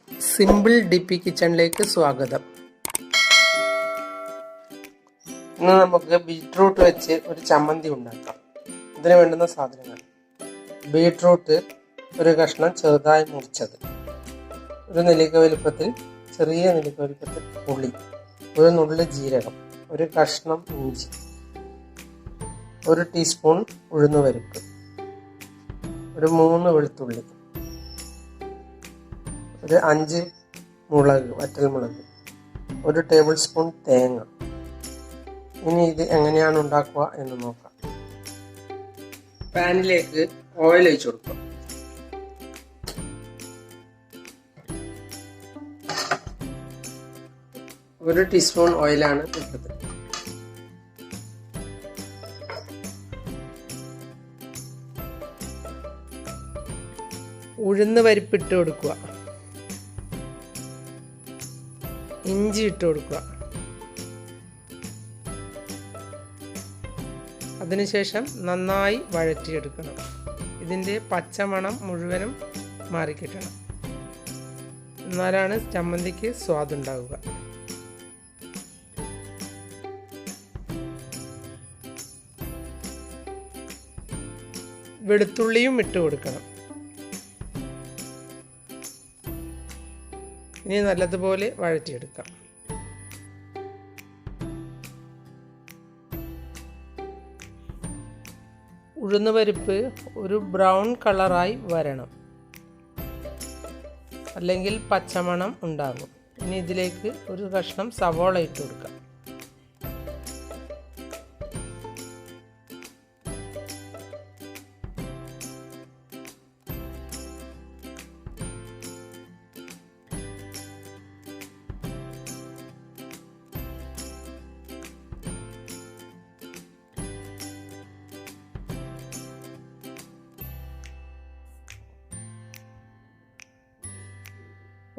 Simple DP കിച്ചണിലേക്ക് സ്വാഗതം. ഇന്ന് നമുക്ക് ബീറ്റ്റൂട്ട് വെച്ച് ഒരു ചമ്മന്തി ഉണ്ടാക്കാം. ഇതിന് വേണ്ടുന്ന സാധനങ്ങൾ: ബീറ്റ്റൂട്ട് ഒരു കഷ്ണം ചെറുതായി മുറിച്ചത്, ഒരു നെല്ലിക്ക വലുപ്പത്തിൽ ചെറിയ നെല്ലിക്ക വലുപ്പത്തിൽ പുളി, ഒരു നുള്ളി ജീരകം, ഒരു കഷ്ണം ഇഞ്ചി, ഒരു ടീസ്പൂൺ ഉഴുന്നുപരിപ്പ്, ഒരു 3 വെളുത്തുള്ളി, ഒരു 5 മുളക്, വറ്റൽമുളക്, ഒരു ടേബിൾ സ്പൂൺ തേങ്ങ. ഇനി ഇത് എങ്ങനെയാണ് ഉണ്ടാക്കുക എന്ന് നോക്കാം. പാനിലേക്ക് ഓയിൽ ഒഴിച്ചു കൊടുക്കാം. ഒരു ടീസ്പൂൺ ഓയിലാണ് ഇട്ടത്. ഉഴുന്ന് പരിപ്പിട്ട് കൊടുക്കുക, ഇഞ്ചി ഇട്ട് കൊടുക്കുക. അതിനുശേഷം നന്നായി വഴറ്റിയെടുക്കണം. ഇതിൻ്റെ പച്ചമണം മുഴുവനും മാറിക്കിട്ടണം. എന്നാലാണ് ചമ്മന്തിക്ക് സ്വാദുണ്ടാവുക. വെളുത്തുള്ളിയും ഇട്ട് കൊടുക്കണം. ഇനി നല്ലതുപോലെ വഴറ്റിയെടുക്കാം. ഉഴുന്നുപരിപ്പ് ഒരു ബ്രൗൺ കളറായി വരണം, അല്ലെങ്കിൽ പച്ചമണം ഉണ്ടാകും. ഇനി ഇതിലേക്ക് ഒരു കഷ്ണം സവോള ഇട്ട് കൊടുക്കാം.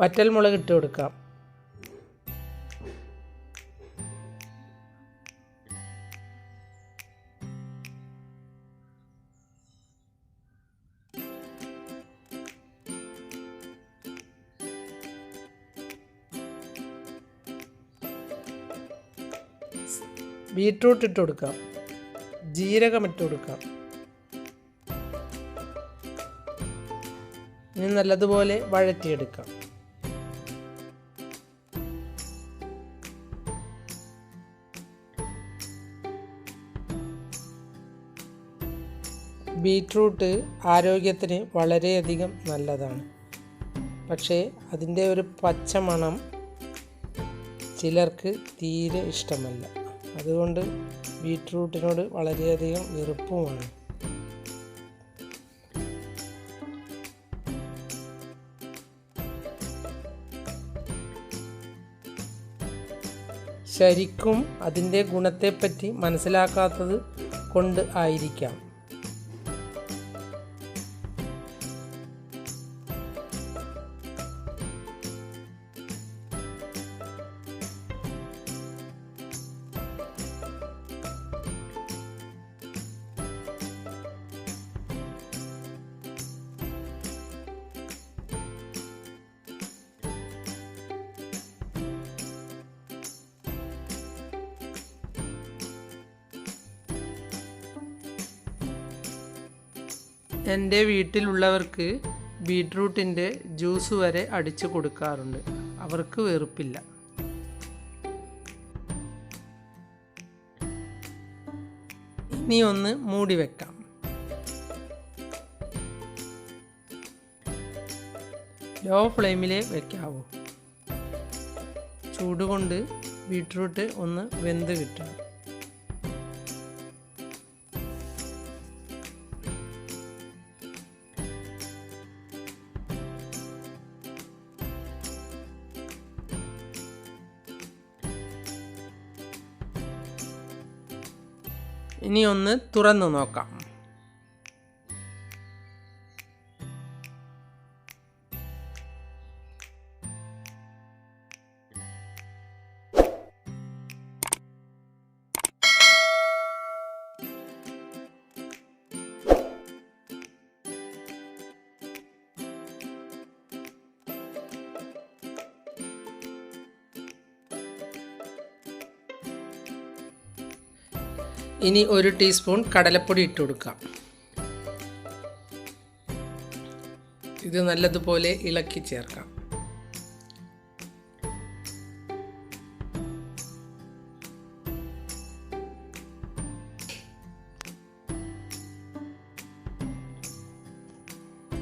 വറ്റൽമുളക് ഇട്ട് കൊടുക്കാം. ബീറ്റ്റൂട്ട് ഇട്ട് കൊടുക്കാം. ജീരകം ഇട്ട് കൊടുക്കാം. ഇനി നല്ലതുപോലെ വഴറ്റിയെടുക്കാം. ബീറ്റ്റൂട്ട് ആരോഗ്യത്തിന് വളരെയധികം നല്ലതാണ്. പക്ഷേ അതിൻ്റെ ഒരു പച്ചമണം ചിലർക്ക് തീരെ ഇഷ്ടമല്ല. അതുകൊണ്ട് ബീറ്റ്റൂട്ടിനോട് വളരെയധികം വെറുപ്പുമാണ്. ശരിക്കും അതിൻ്റെ ഗുണത്തെപ്പറ്റി മനസ്സിലാക്കാത്തത് കൊണ്ട് ആയിരിക്കാം. എൻ്റെ വീട്ടിലുള്ളവർക്ക് ബീറ്റ്റൂട്ടിൻ്റെ ജ്യൂസ് വരെ അടിച്ചു കൊടുക്കാറുണ്ട്. അവർക്ക് വെറുപ്പില്ല. ഇനി ഒന്ന് മൂടി വെക്കാം. ലോ ഫ്ലെയിമിലേ വെക്കാവൂ. ചൂടുകൊണ്ട് ബീറ്റ്റൂട്ട് ഒന്ന് വെന്ത് കിട്ടണം. ഇനി ഒന്ന് തുറന്നു നോക്കാം. ഇനി 1 ടീസ്പൂൺ കടലപ്പൊടി ഇട്ട് കൊടുക്കാം. ഇത് നല്ലതുപോലെ ഇളക്കി ചേർക്കാം.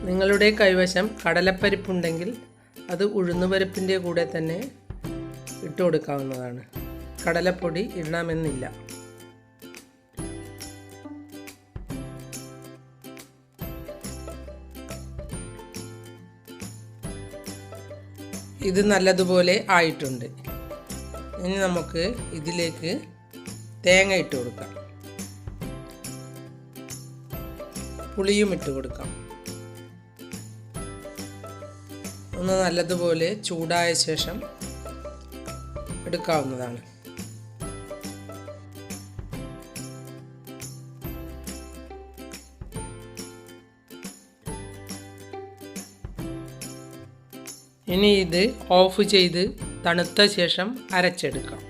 നിങ്ങളുടെ കൈവശം കടലപ്പരിപ്പുണ്ടെങ്കിൽ അത് ഉഴുന്നുപരിപ്പിൻ്റെ കൂടെ തന്നെ ഇട്ട് കൊടുക്കാവുന്നതാണ്. കടലപ്പൊടി ഇടണമെന്നില്ല. ഇത് നല്ലതുപോലെ ആയിട്ടുണ്ട്. ഇനി നമുക്ക് ഇതിലേക്ക് തേങ്ങ ഇട്ട് കൊടുക്കാം. പുളിയും ഇട്ട് കൊടുക്കാം. ഒന്ന് നല്ലതുപോലെ ചൂടായ ശേഷം എടുക്കാവുന്നതാണ്. ഇനി ഇത് ഓഫ് ചെയ്ത് തണുത്ത ശേഷം അരച്ചെടുക്കാം.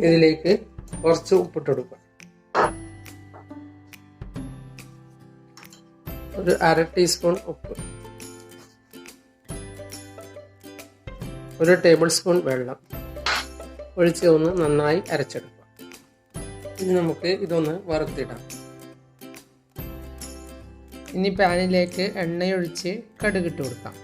ഇതിലേക്ക് കുറച്ച് ഉപ്പിട്ട് കൊടുക്കാം. ഒരു 1/2 ടീസ്പൂൺ ഉപ്പ്, 1 ടേബിൾ സ്പൂൺ വെള്ളം ഒഴിച്ച് ഒന്ന് നന്നായി അരച്ചെടുക്കാം. ഇനി നമുക്ക് ഇതൊന്ന് വറുത്തിടാം. ഇനി പാനിലേക്ക് എണ്ണയൊഴിച്ച് കടുകിട്ട് കൊടുക്കാം.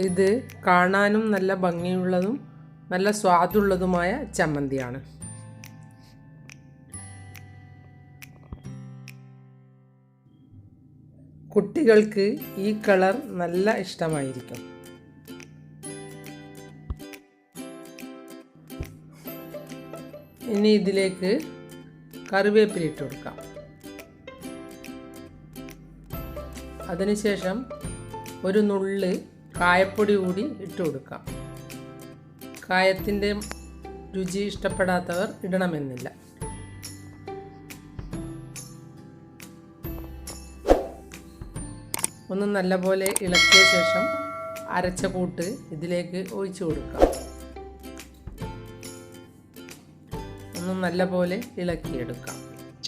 ഇത് കാണാനും നല്ല ഭംഗിയുള്ളതും നല്ല സ്വാദുള്ളതുമായ ചമ്മന്തിയാണ്. കുട്ടികൾക്ക് ഈ കളർ നല്ല ഇഷ്ടമായിരിക്കും. ഇനി ഇതിലേക്ക് കറിവേപ്പില ഇട്ട് കൊടുക്കാം. അതിനുശേഷം ഒരു നുള്ള് കായപ്പൊടി കൂടി ഇട്ട് കൊടുക്കാം. കായത്തിൻ്റെ രുചി ഇഷ്ടപ്പെടാത്തവർ ഇടണമെന്നില്ല. ഒന്ന് നല്ലപോലെ ഇളക്കിയ ശേഷം അരച്ച കൂട്ട് ഇതിലേക്ക് ഒഴിച്ചു കൊടുക്കാം. ഒന്ന് നല്ലപോലെ ഇളക്കിയെടുക്കാം.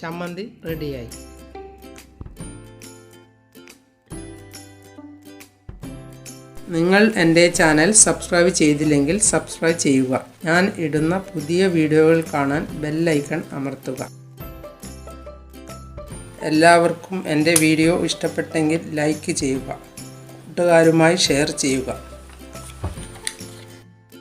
ചമ്മന്തി റെഡിയായി. നിങ്ങൾ എൻ്റെ ചാനൽ സബ്സ്ക്രൈബ് ചെയ്തില്ലെങ്കിൽ സബ്സ്ക്രൈബ് ചെയ്യുക. ഞാൻ ഇടുന്ന പുതിയ വീഡിയോകൾ കാണാൻ ബെൽ ഐക്കൺ അമർത്തുക. എല്ലാവർക്കും എൻ്റെ വീഡിയോ ഇഷ്ടപ്പെട്ടെങ്കിൽ ലൈക്ക് ചെയ്യുക. കൂട്ടുകാരുമായി ഷെയർ ചെയ്യുക.